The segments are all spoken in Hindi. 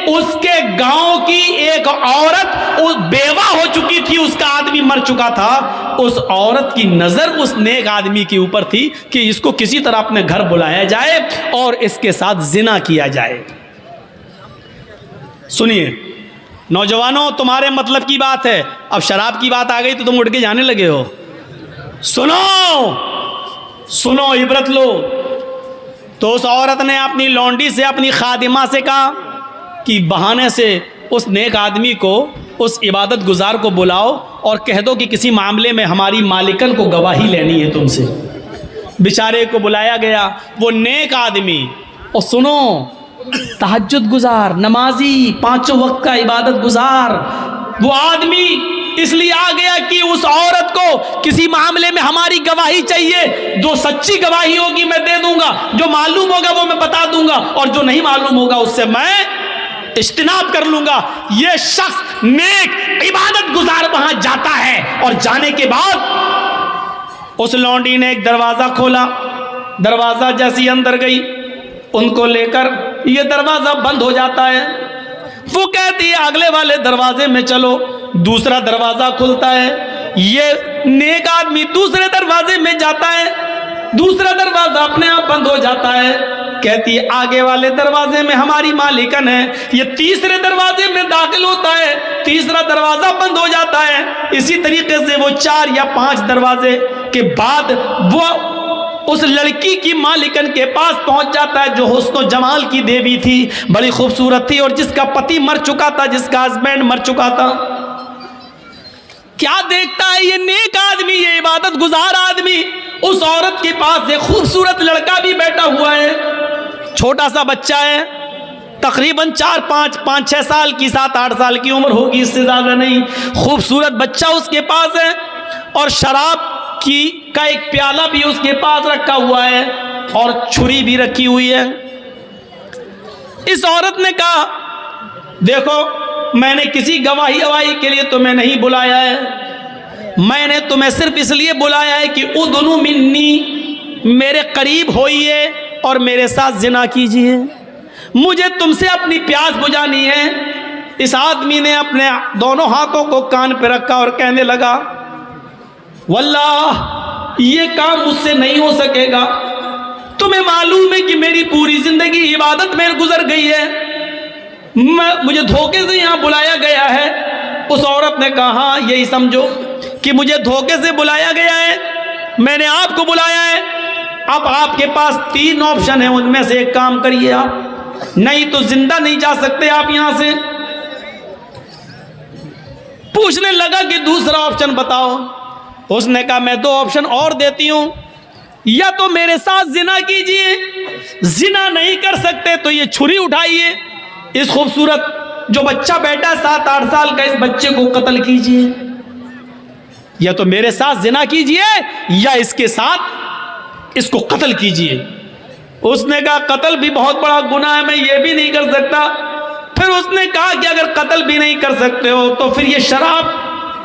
उसके गांव की एक औरत उस बेवा हो चुकी थी, उसका आदमी मर चुका था। उस औरत की नजर उस नेक आदमी के ऊपर थी कि इसको किसी तरह अपने घर बुलाया जाए और इसके साथ जिना किया जाए। सुनिए नौजवानों, तुम्हारे मतलब की बात है। अब शराब की बात आ गई तो तुम उठ के जाने लगे हो। सुनो सुनो, इबरत लो। तो उस औरत ने अपनी लौंडी से, अपनी खादिमा से कहा कि बहाने से उस नेक आदमी को, उस इबादत गुजार को बुलाओ और कह दो कि किसी मामले में हमारी मालिकन को गवाही लेनी है तुमसे। बेचारे को बुलाया गया, वो नेक आदमी, और सुनो, तहज्जुद गुजार, नमाजी, पांचों वक्त का इबादत गुजार, वो आदमी इसलिए आ गया कि उस औरत को किसी मामले में हमारी गवाही चाहिए। जो सच्ची गवाही होगी मैं दे दूंगा, जो मालूम होगा वो मैं बता दूंगा, और जो नहीं मालूम होगा उससे मैं इज्तिनाब कर लूंगा। ये शख्स नेक इबादत गुजार वहां जाता है, और जाने के बाद उस लौंडी ने एक दरवाजा खोला। दरवाजा जैसी अंदर गई, उनको लेकर ये दरवाजा बंद हो जाता है। वो कहती है अगले वाले दरवाजे में चलो। दूसरा दरवाजा खुलता है, ये नेक आदमी दूसरे दरवाजे में जाता है, दूसरा दरवाजा अपने आप बंद हो जाता है। कहती है आगे वाले दरवाजे में हमारी मालिकन है। ये तीसरे दरवाजे में दाखिल होता है, तीसरा दरवाजा बंद हो जाता है। इसी तरीके से वो 4 या 5 दरवाजे के बाद वो उस लड़की की मालिकन के पास पहुंच जाता है, जो हुस्न जमाल की देवी थी, बड़ी खूबसूरत थी, और जिसका पति मर चुका था, जिसका हस्बैंड मर चुका था। क्या देखता है ये नेक आदमी, ये इबादत गुजार आदमी, उस औरत के पास एक खूबसूरत लड़का भी बैठा हुआ है, छोटा सा बच्चा है, तकरीबन 4-5-6 साल की, 7-8 साल की उम्र होगी, इससे ज्यादा नहीं। खूबसूरत बच्चा उसके पास है, और शराब का एक प्याला भी उसके पास रखा हुआ है, और छुरी भी रखी हुई है। इस औरत ने कहा देखो, मैंने किसी गवाही अवाही के लिए तुम्हें नहीं बुलाया है, मैंने तुम्हें सिर्फ इसलिए बुलाया है कि उदनु मिन्नी, मेरे करीब होइए और मेरे साथ जिना कीजिए, मुझे तुमसे अपनी प्यास बुझानी है। इस आदमी ने अपने दोनों हाथों को कान पर रखा और कहने लगा वल्लाह ये काम मुझसे नहीं हो सकेगा। तुम्हें मालूम है कि मेरी पूरी जिंदगी इबादत में गुजर गई है, मुझे धोखे से यहाँ बुलाया गया है। उस औरत ने कहा हाँ यही समझो कि मुझे धोखे से बुलाया गया है, मैंने आपको बुलाया है। अब आपके पास 3 ऑप्शन है, उनमें से एक काम करिए आप, नहीं तो जिंदा नहीं जा सकते आप यहां से। पूछने लगा कि दूसरा ऑप्शन बताओ। उसने कहा मैं 2 ऑप्शन और देती हूं, या तो मेरे साथ जिना कीजिए, जिना नहीं कर सकते तो ये छुरी उठाइए, इस खूबसूरत जो बच्चा बैठा 7-8 साल का, इस बच्चे को कत्ल कीजिए, या तो मेरे साथ जिना कीजिए या इसके साथ इसको कत्ल कीजिए। उसने कहा कत्ल भी बहुत बड़ा गुनाह है, मैं ये भी नहीं कर सकता। फिर उसने कहा कि अगर कत्ल भी नहीं कर सकते हो तो फिर ये शराब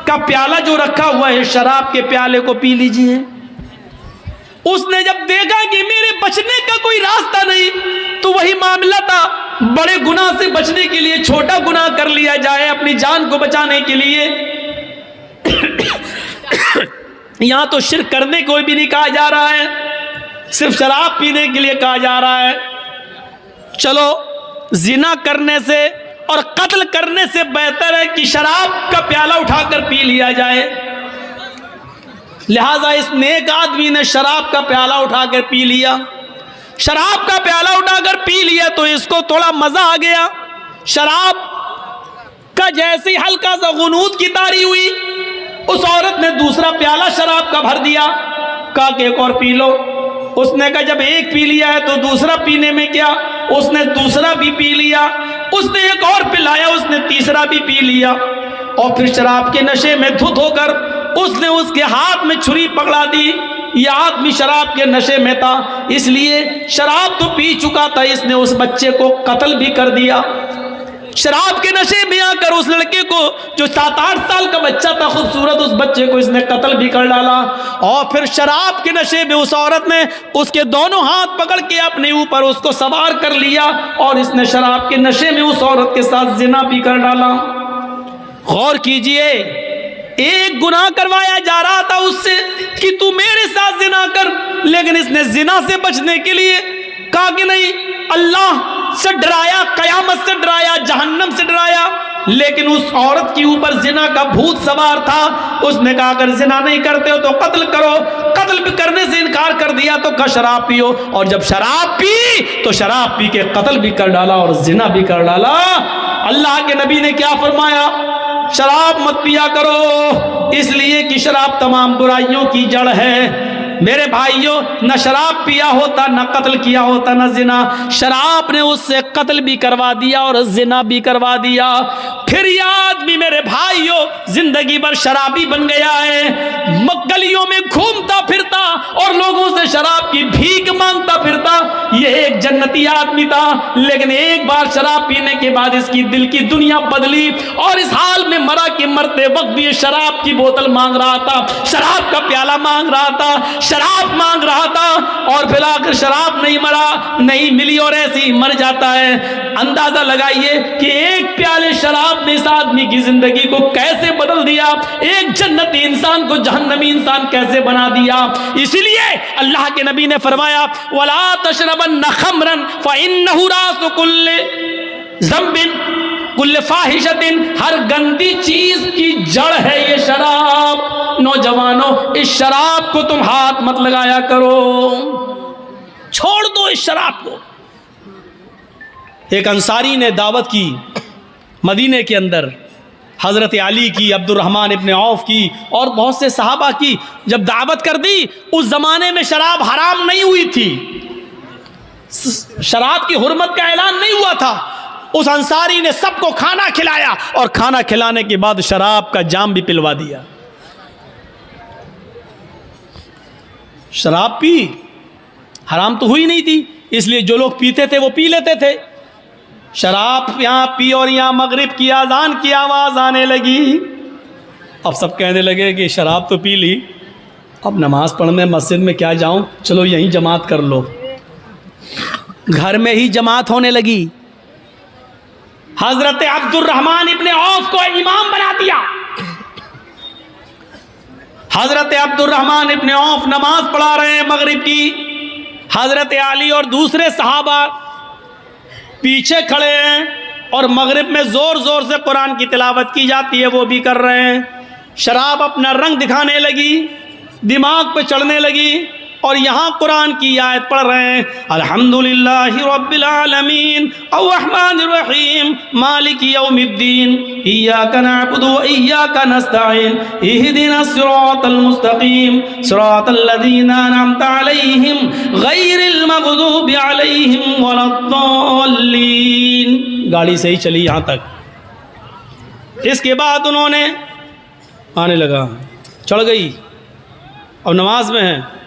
का प्याला जो रखा हुआ है, शराब के प्याले को पी लीजिए। उसने जब देखा कि मेरे बचने का कोई रास्ता नहीं, तो वही मामला था, बड़े गुनाह से बचने के लिए छोटा गुनाह कर लिया जाए, अपनी जान को बचाने के लिए। यहां तो शिर्क करने को भी नहीं कहा जा रहा है, सिर्फ शराब पीने के लिए कहा जा रहा है। चलो जिना करने से और कत्ल करने से बेहतर है कि शराब का प्याला उठाकर पी लिया जाए। लिहाजा इस नेक आदमी ने शराब का प्याला उठाकर पी लिया। शराब का प्याला उठाकर पी लिया तो इसको थोड़ा मजा आ गया। शराब का जैसे ही हल्का सा गुनूद की तारी हुई, उस औरत ने दूसरा प्याला शराब का भर दिया, कहा कि एक और पी लो। उसने कहा जब एक पी लिया है तो दूसरा पीने में क्या। उसने दूसरा भी पी लिया, उसने एक और पिलाया, उसने तीसरा भी पी लिया, और फिर शराब के नशे में धुत होकर उसने उसके हाथ में छुरी पकड़ा दी। यह आदमी शराब के नशे में था, इसलिए शराब तो पी चुका था, इसने उस बच्चे को कत्ल भी कर दिया। शराब के नशे में आकर उस लड़के को, जो 7-8 साल का बच्चा था खूबसूरत, उस बच्चे को इसने कत्ल भी कर डाला। और फिर शराब के नशे में उस औरत ने उसके दोनों हाथ पकड़ के अपने ऊपर उसको सवार कर लिया और इसने शराब के नशे में उस औरत के साथ जिना भी कर डाला। गौर कीजिए, एक गुनाह करवाया जा रहा था उससे कि तू मेरे साथ जिना कर, लेकिन इसने जिना से बचने के लिए कहा कि नहीं, अल्लाह से डराया, कयामत से डराया, जहन्नम से डराया। लेकिन उस औरत के ऊपर जिना का भूत सवार था। उसने कहा अगर जिना नहीं करते हो तो कत्ल करो। कत्ल भी करने से इनकार कर दिया तो कहा शराब पियो, और जब शराब पी तो शराब पी के कत्ल भी कर डाला और जिना भी कर डाला। अल्लाह के नबी ने क्या फरमाया? शराब मत पिया करो, इसलिए कि शराब तमाम बुराइयों की जड़ है। मेरे भाइयों, न शराब पिया होता, न कत्ल किया होता, न जिना। शराब ने उससे कत्ल भी करवा दिया और जिना भी करवा दिया। फिर ये आदमी मेरे भाइयों जिंदगी भर शराबी बन गया है, गलियों में घूमता फिरता और लोगों से शराब की भीख मांगता फिरता। ये एक जन्नती आदमी था, लेकिन एक बार शराब पीने के बाद इसकी दिल की दुनिया बदली और इस हाल में मरा कि मरते वक्त भी ये शराब की बोतल मांग रहा था, शराब का प्याला मांग रहा था, शराब मांग रहा था। और फिर आकर शराब नहीं मरा, नहीं मिली और ऐसे ही मर जाता है। अंदाजा लगाइए कि एक प्याले शराब ने इस आदमी की जिंदगी को कैसे बदल दिया, एक जन्नती इंसान को जहन्नमी इंसान कैसे बना दिया। इसीलिए अल्लाह के नबी ने फरमाया वला तशरबन खमरन फइन्नहु रासु कुल्ले ज़ंबिन कुल्ले फाहिशतिन, हर गंदी चीज की जड़ है ये शराब। नौजवानों, इस शराब को तुम हाथ मत लगाया करो, छोड़ दो इस शराब को। एक अंसारी ने दावत की मदीने के अंदर, हज़रत अली की, अब्दुर्रहमान इब्न औफ की और बहुत से सहाबा की। जब दावत कर दी, उस ज़माने में शराब हराम नहीं हुई थी, शराब की हुर्मत का ऐलान नहीं हुआ था। उस अंसारी ने सबको खाना खिलाया और खाना खिलाने के बाद शराब का जाम भी पिलवा दिया। शराब पी, हराम तो हुई नहीं थी, इसलिए जो लोग पीते थे वो पी लेते थे। शराब यहाँ पी और यहाँ मगरिब की आज़ान की आवाज़ आने लगी। अब सब कहने लगे कि शराब तो पी ली, अब नमाज पढ़ने मस्जिद में क्या जाऊँ, चलो यहीं जमात कर लो। घर में ही जमात होने लगी। हज़रत अब्दुर्रहमान इब्न औफ को इमाम बना दिया। हज़रत अब्दुर्रहमान इब्न औफ नमाज पढ़ा रहे हैं मगरिब की, हज़रत अली और दूसरे सहाबा पीछे खड़े हैं और मगरिब में ज़ोर ज़ोर से कुरान की तिलावत की जाती है, वो भी कर रहे हैं। शराब अपना रंग दिखाने लगी, दिमाग पे चढ़ने लगी और यहाँ कुरान की आयत पढ़ रहे हैं, अल्हम्दुलिल्लाहि रब्बिल आलमीन अर्रहमानिर रहीम मालिकी यौमिद्दीन इय्याका नअबुदु व इय्याका नस्तईन इहदिनस सिरातल मुस्तकीम सिरातल लज़ीना अनअमता अलैहिम गैरिल मग़दूबि अलैहिम वलद्दाल्लीन। गाड़ी सही चली यहाँ तक। इसके बाद उन्होंने आने लगा, चढ़ गई, अब नमाज में है,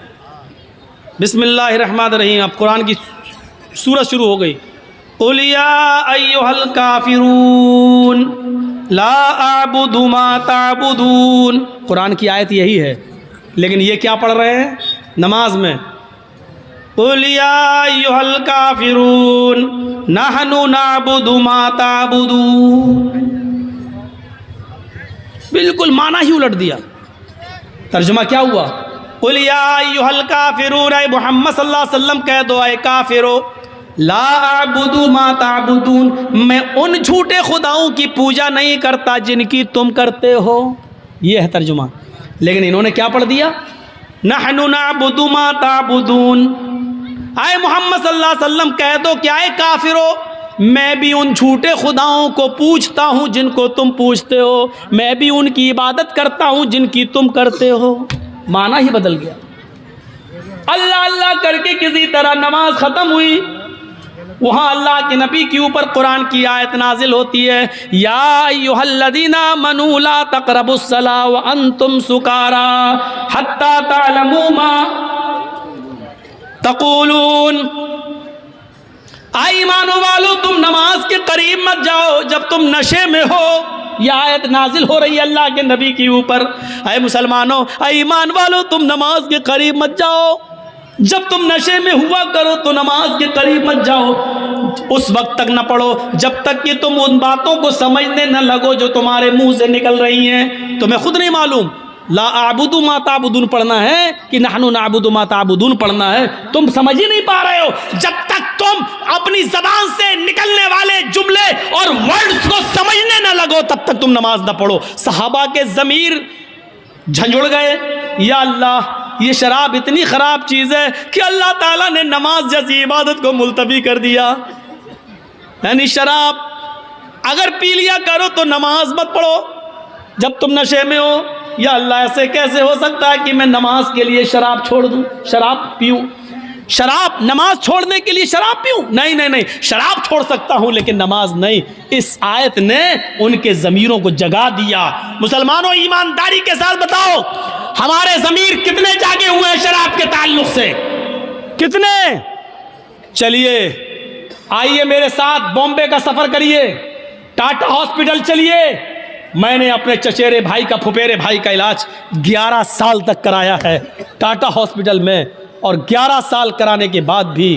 बिस्मिल्लाहिर्रहमानिर्रहीम, अब कुरान की सूरत शुरू हो गई। कुल या अय्युहल काफिरून ला अअबुदु मा ताबुदून। कुरान की आयत यही है, लेकिन ये क्या पढ़ रहे हैं नमाज में? कुल या अय्युहल काफिरून नहनु नअबुदु मा ताबुदून। बिल्कुल माना ही उलट दिया। तर्जुमा क्या हुआ? कुल या अय्युहल काफिरून, ऐ मोहम्मद सल्लल्लाहु अलैहि वसल्लम कह दो ऐ काफिरो, ला अअबुदु मा ताबुदून, मैं उन झूठे खुदाओं की पूजा नहीं करता जिनकी तुम करते हो। ये है तर्जुमा। लेकिन इन्होंने क्या पढ़ दिया? नहनु नअबुदु मा ताबुदून। ऐ मोहम्मद सल्लल्लाहु अलैहि वसल्लम कह दो क्या है काफिरो, मैं भी उन झूठे खुदाओं को पूजता हूँ जिनको तुम पूजते हो, मैं भी उनकी इबादत करता हूँ जिनकी तुम करते हो। माना ही बदल गया। अल्लाह अल्लाह करके किसी तरह नमाज ख़त्म हुई, वहाँ अल्लाह के नबी के ऊपर कुरान की आयत नाजिल होती है, या अय्युहल्लज़ीना आमनू ला तक़रबुस्सला व अंतुम सुकारा हत्ता तअलमू मा तक़ूलून। आई ईमान वालों तुम नमाज के करीब मत जाओ जब तुम नशे में हो। यह आयत नाजिल हो रही है अल्लाह के नबी के ऊपर। ऐ मुसलमानों, ऐ ईमान वालों तुम नमाज के करीब मत जाओ जब तुम नशे में हुआ करो, तो नमाज के करीब मत जाओ। उस वक्त तक न पढ़ो जब तक कि तुम उन बातों को समझने न लगो जो तुम्हारे मुंह से निकल रही हैं। तुम्हें खुद नहीं मालूम ला आबुदु मा ताबुदून पढ़ना है कि नहनु नाबुदु मा ताबुदून पढ़ना है, तुम समझ ही नहीं पा रहे हो। जब तक तुम अपनी जबान से निकलने वाले जुमले और वर्ड्स को समझने न लगो तब तक तुम नमाज न पढ़ो। सहाबा के ज़मीर झंझुड़ गए, या अल्लाह ये शराब इतनी ख़राब चीज़ है कि अल्लाह ताला ने नमाज जैसी इबादत को मुलतवी कर दिया। यानी शराब अगर पी लिया करो तो नमाज मत पढ़ो जब तुम नशे में हो। या अल्लाह ऐसे कैसे हो सकता है कि मैं नमाज के लिए शराब छोड़ दूं, शराब पीऊं, शराब नमाज छोड़ने के लिए शराब पीऊं? नहीं नहीं नहीं, शराब छोड़ सकता हूं लेकिन नमाज नहीं। इस आयत ने उनके ज़मीरों को जगा दिया। मुसलमानों, ईमानदारी के साथ बताओ हमारे ज़मीर कितने जागे हुए हैं शराब के ताल्लुक से? कितने? चलिए आइए मेरे साथ बॉम्बे का सफ़र करिए, टाटा हॉस्पिटल चलिए। मैंने अपने चचेरे भाई का, फुफेरे भाई का इलाज 11 साल तक कराया है टाटा हॉस्पिटल में, और 11 साल कराने के बाद भी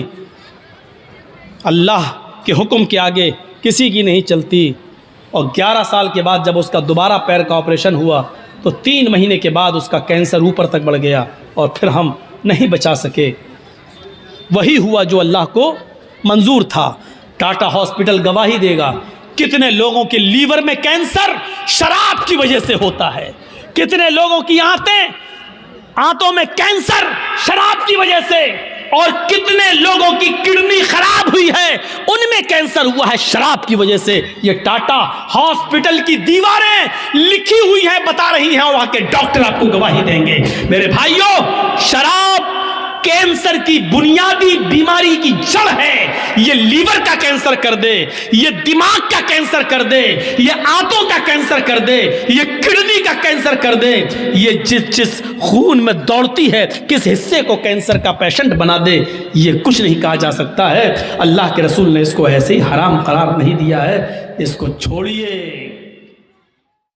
अल्लाह के हुक्म के आगे किसी की नहीं चलती। और 11 साल के बाद जब उसका दोबारा पैर का ऑपरेशन हुआ तो 3 महीने के बाद उसका कैंसर ऊपर तक बढ़ गया और फिर हम नहीं बचा सके। वही हुआ जो अल्लाह को मंजूर था। टाटा हॉस्पिटल गवाही देगा कितने लोगों के लीवर में कैंसर शराब की वजह से होता है, कितने लोगों की आंतों में कैंसर शराब की वजह से, और कितने लोगों की किडनी खराब हुई है उनमें कैंसर हुआ है शराब की वजह से। ये टाटा हॉस्पिटल की दीवारें लिखी हुई है, बता रही हैं, वहां के डॉक्टर आपको गवाही देंगे। मेरे भाइयों, शराब कैंसर की बुनियादी बीमारी की जड़ है। ये लीवर का कैंसर कर दे, ये दिमाग का कैंसर कर दे, ये आंतों का कैंसर कर दे, ये किडनी का कैंसर कर दे, ये जिस खून में दौड़ती है किस हिस्से को कैंसर का पेशेंट बना दे, ये कुछ नहीं कहा जा सकता है। अल्लाह के रसूल ने इसको ऐसे ही हराम करार नहीं दिया है, इसको छोड़िए।